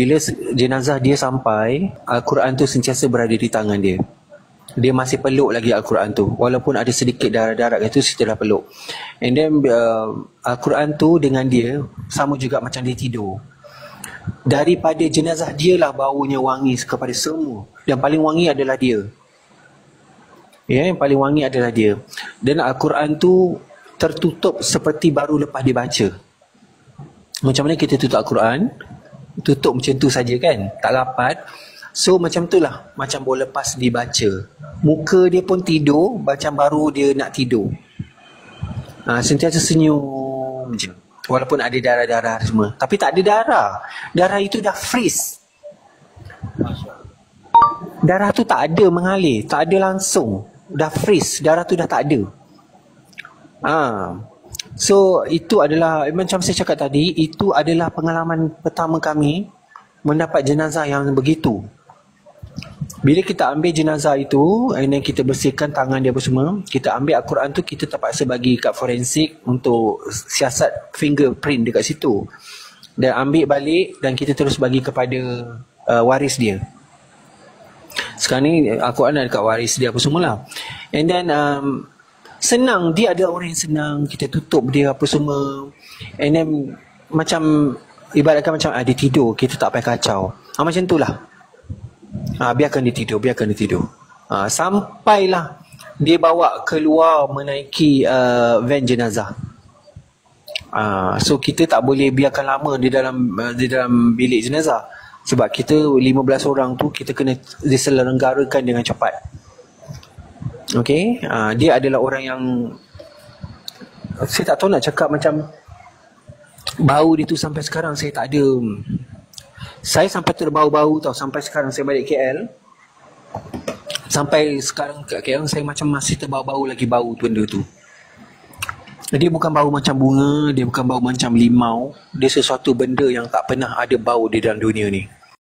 Bila jenazah dia sampai, Al-Quran tu sentiasa berada di tangan dia. Dia masih peluk lagi Al-Quran tu. Walaupun ada sedikit darah-darah itu, setelah peluk. And then Al-Quran tu dengan dia sama juga macam dia tidur. Daripada jenazah dia lah baunya wangi kepada semua. Yang paling wangi adalah dia. Ya, yang paling wangi adalah dia. Dan Al-Quran tu tertutup seperti baru lepas dibaca. Macam mana kita tutup Al-Quran? Tutup macam tu saja kan, tak rapat. So macam tu lah, macam baru lepas dibaca. Muka dia pun tidur macam baru dia nak tidur. Sentiasa senyum je, walaupun ada darah-darah semua. Tapi tak ada darah. Darah itu dah freeze. Darah tu tak ada mengalir, tak ada langsung. Dah freeze, darah tu dah tak ada. So itu adalah, macam saya cakap tadi, itu adalah pengalaman pertama kami mendapat jenazah yang begitu. Bila kita ambil jenazah itu, and then kita bersihkan tangan dia apa semua, kita ambil Al-Quran tu, kita terpaksa bagi kat forensik untuk siasat fingerprint dekat situ. Dan ambil balik dan kita terus bagi kepada waris dia. Sekarang ni Al-Quran ada dekat waris dia apa semualah. And then senang, dia ada orang yang senang, kita tutup dia apa semua. And then macam ibaratkan macam dia tidur, kita tak payah kacau. Macam tu lah. Biarkan dia tidur, biarkan dia tidur. Sampailah dia bawa keluar menaiki van jenazah. So kita tak boleh biarkan lama di dalam bilik jenazah. Sebab kita 15 orang tu, kita kena diselenggarakan dengan cepat. Okay, dia adalah orang yang saya tak tahu nak cakap, macam bau dia tu sampai sekarang saya tak ada. Saya sampai terbau-bau tau, sampai sekarang saya balik KL. Sampai sekarang kat KL saya macam masih terbau-bau lagi bau tu benda tu. Dia bukan bau macam bunga, dia bukan bau macam limau. Dia sesuatu benda yang tak pernah ada bau di dalam dunia ni.